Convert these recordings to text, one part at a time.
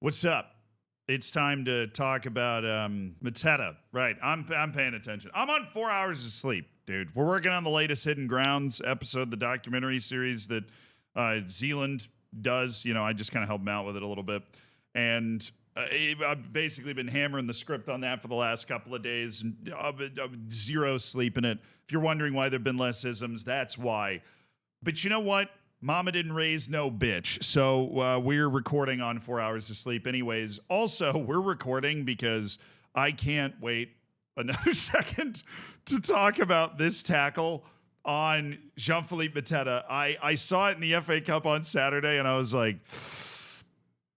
What's up? It's time to talk about Mateta. Right. I'm paying attention. I'm on 4 hours of sleep, dude. We're working on the latest Hidden Grounds episode, the documentary series that Zealand does. You know, I just kind of help him out with it a little bit. And I've basically been hammering the script on that for the last couple of days. And zero sleep in it. If you're wondering why there have been less isms, that's why. But you know what? Mama didn't raise no bitch. So we're recording on 4 hours of sleep anyways. Also, we're recording because I can't wait another second to talk about this tackle on Jean-Philippe Mateta. I saw it in the FA Cup on Saturday, and I was like,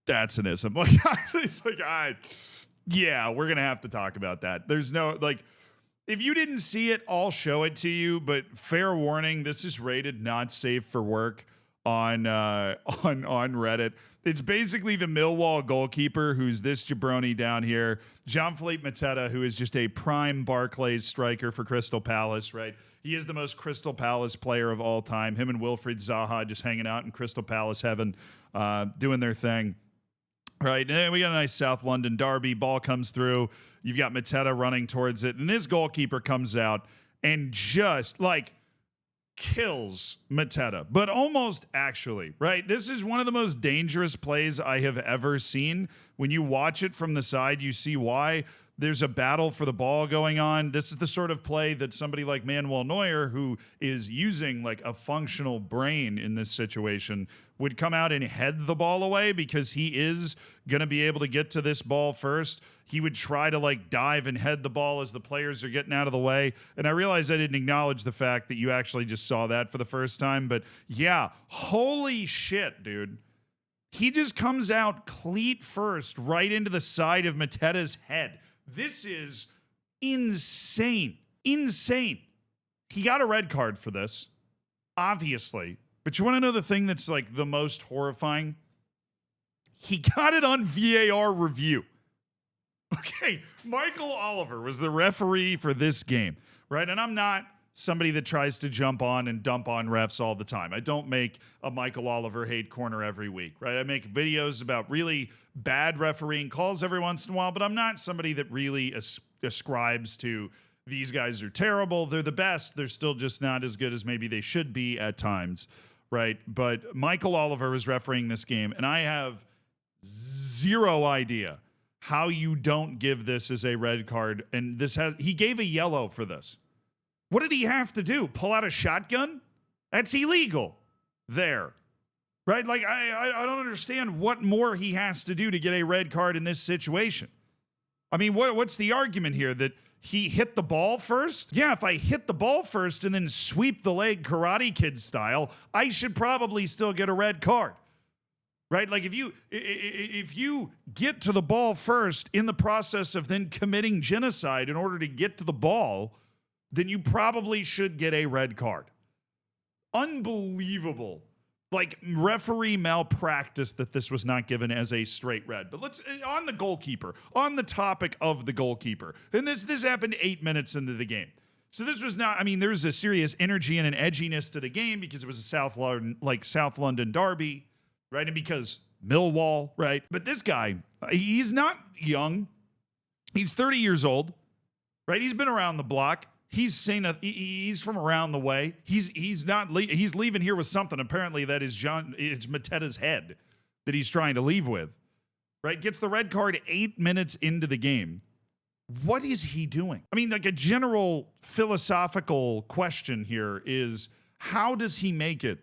that's an ism. Like, it's like, yeah, we're going to have to talk about that. There's no, like, if you didn't see it, I'll show it to you. But fair warning, this is rated not safe for work on Reddit. It's basically the Millwall goalkeeper, who's this jabroni down here, Jean-Philippe Mateta, who is just a prime Barclays striker for Crystal Palace, right? He is the most Crystal Palace player of all time. Him and Wilfried Zaha just hanging out in Crystal Palace heaven, doing their thing. Right, and we got a nice South London derby. Ball comes through. You've got Mateta running towards it. And this goalkeeper comes out and just, like, kills Mateta. But almost actually, right? This is one of the most dangerous plays I have ever seen. When you watch it from the side, you see why. There's a battle for the ball going on. This is the sort of play that somebody like Manuel Neuer, who is using like a functional brain in this situation, would come out and head the ball away because he is going to be able to get to this ball first. He would try to like dive and head the ball as the players are getting out of the way. And I realized I didn't acknowledge the fact that you actually just saw that for the first time. But yeah, holy shit, dude. He just comes out cleat first right into the side of Mateta's head. This is insane. Insane. He got a red card for this, obviously. But you want to know the thing that's like the most horrifying? He got it on VAR review. Okay, Michael Oliver was the referee for this game, right? And I'm not somebody that tries to jump on and dump on refs all the time. I don't make a Michael Oliver hate corner every week, right? I make videos about really bad refereeing calls every once in a while, but I'm not somebody that really ascribes to these guys are terrible. They're the best. They're still just not as good as maybe they should be at times, right? But Michael Oliver was refereeing this game, and I have zero idea how you don't give this as a red card. And he gave a yellow for this. What did he have to do? Pull out a shotgun? That's illegal there, right? Like, I don't understand what more he has to do to get a red card in this situation. I mean, what's the argument here? That he hit the ball first? Yeah, if I hit the ball first and then sweep the leg Karate Kid style, I should probably still get a red card, right? Like, if you get to the ball first in the process of then committing genocide in order to get to the ball, then you probably should get a red card. Unbelievable. Like, referee malpractice that this was not given as a straight red. But let's, on the goalkeeper, on the topic of the goalkeeper. And this happened 8 minutes into the game. So this was not, I mean, there's a serious energy and an edginess to the game because it was a South London derby, right? And because Millwall, right? But this guy, he's not young. He's 30 years old, right? He's been around the block. He's from around the way. He's leaving here with something. Apparently that is it's Mateta's head that he's trying to leave with, right? Gets the red card 8 minutes into the game. What is he doing? I mean, like, a general philosophical question here is, how does he make it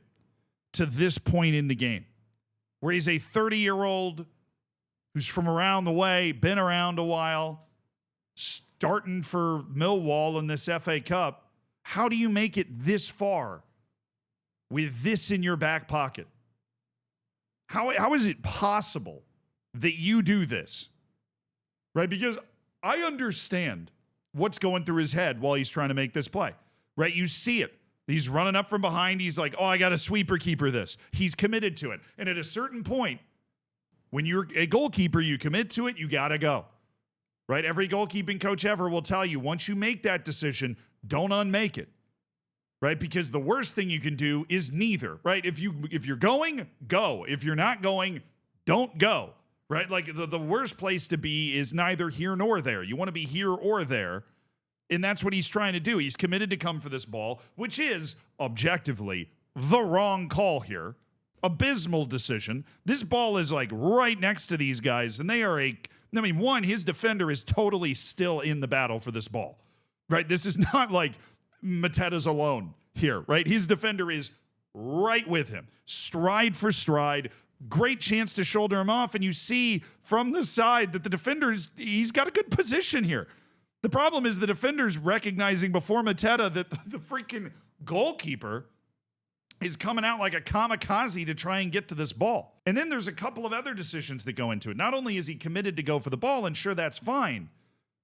to this point in the game where he's a 30-year-old who's from around the way, been around a while, starting for Millwall in this FA Cup? How do you make it this far with this in your back pocket? How is it possible that you do this? Right? Because I understand what's going through his head while he's trying to make this play. Right? You see it. He's running up from behind. He's like, oh, I got to sweeper keeper this. He's committed to it. And at a certain point, when you're a goalkeeper, you commit to it, you got to go. Right? Every goalkeeping coach ever will tell you, once you make that decision, don't unmake it. Right? Because the worst thing you can do is neither. Right? If you're going, go. If you're not going, don't go. right? Like the worst place to be is neither here nor there. You want to be here or there. And that's what he's trying to do. He's committed to come for this ball, which is objectively the wrong call here. Abysmal decision. This ball is like right next to these guys, and they are one, his defender is totally still in the battle for this ball, right? This is not like Mateta's alone here, right? His defender is right with him, stride for stride. Great chance to shoulder him off, and you see from the side that the defender's, he's got a good position here. The problem is the defender's recognizing before Mateta that the freaking goalkeeper is coming out like a kamikaze to try and get to this ball. And then there's a couple of other decisions that go into it. Not only is he committed to go for the ball, and sure, that's fine,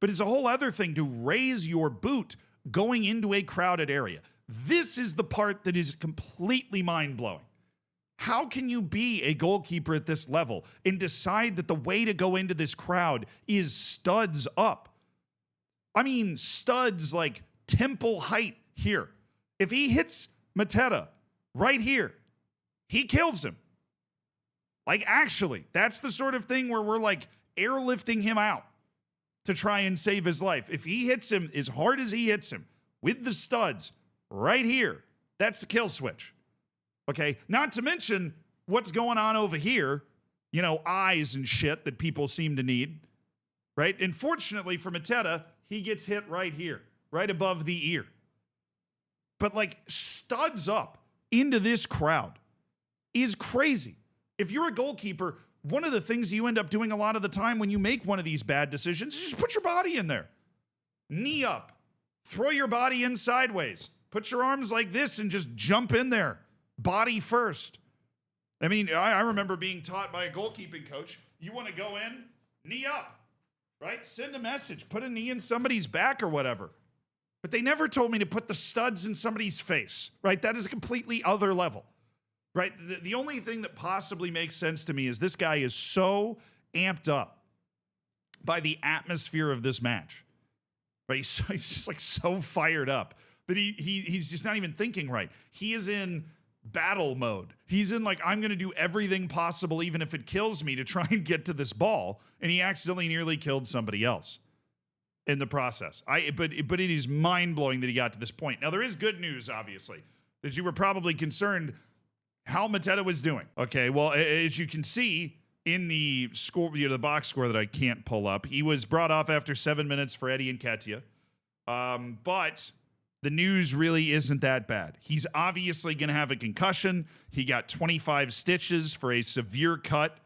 but it's a whole other thing to raise your boot going into a crowded area. This is the part that is completely mind-blowing. How can you be a goalkeeper at this level and decide that the way to go into this crowd is studs up? I mean, studs like temple height here. If he hits Mateta right here, he kills him. Like, actually, that's the sort of thing where we're like airlifting him out to try and save his life. If he hits him as hard as he hits him with the studs right here, that's the kill switch. Okay, not to mention what's going on over here, eyes and shit that people seem to need, right? And fortunately for Mateta, he gets hit right here, right above the ear. But like studs up into this crowd is crazy. If you're a goalkeeper, one of the things you end up doing a lot of the time when you make one of these bad decisions is just put your body in there. Knee up, throw your body in sideways, put your arms like this and just jump in there. Body first. I mean, I remember being taught by a goalkeeping coach, you want to go in, knee up, right? Send a message, put a knee in somebody's back or whatever. But they never told me to put the studs in somebody's face, right? That is a completely other level, right? The only thing that possibly makes sense to me is this guy is so amped up by the atmosphere of this match, right? He's just like so fired up that he's just not even thinking right. He is in battle mode. He's in like, I'm going to do everything possible, even if it kills me, to try and get to this ball. And he accidentally nearly killed somebody else in the process. But it is mind-blowing that he got to this point. Now, there is good news, obviously, that you were probably concerned how Mateta was doing. Okay, well, as you can see in the score, the box score that I can't pull up, he was brought off after 7 minutes for Eddie Nketiah. But the news really isn't that bad. He's obviously going to have a concussion. He got 25 stitches for a severe cut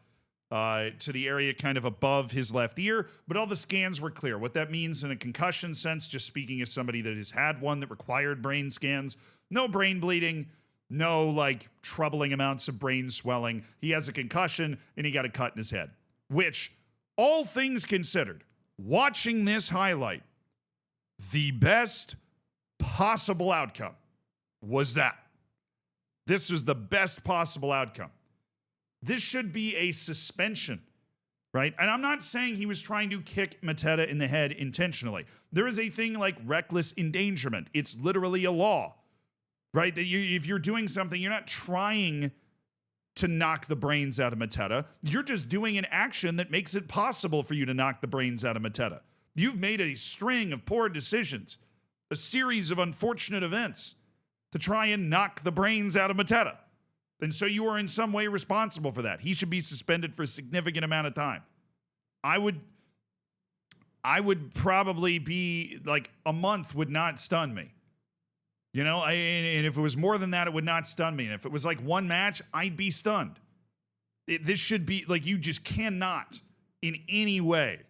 to the area kind of above his left ear, but all the scans were clear. What that means in a concussion sense, just speaking as somebody that has had one that required brain scans, no brain bleeding, no like troubling amounts of brain swelling. He has a concussion and he got a cut in his head, which, all things considered, watching this highlight, the best possible outcome was that. This was the best possible outcome. This should be a suspension, right? And I'm not saying he was trying to kick Mateta in the head intentionally. There is a thing like reckless endangerment. It's literally a law, right? That if you're doing something, you're not trying to knock the brains out of Mateta. You're just doing an action that makes it possible for you to knock the brains out of Mateta. You've made a string of poor decisions, a series of unfortunate events to try and knock the brains out of Mateta. And so you are in some way responsible for that. He should be suspended for a significant amount of time. I would probably be like, a month would not stun me. And if it was more than that, it would not stun me. And if it was like one match, I'd be stunned. This should be like, you just cannot in any way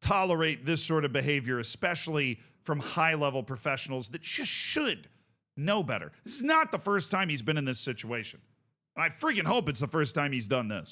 tolerate this sort of behavior, especially from high-level professionals that just should know better. This is not the first time he's been in this situation. And I freaking hope it's the first time he's done this.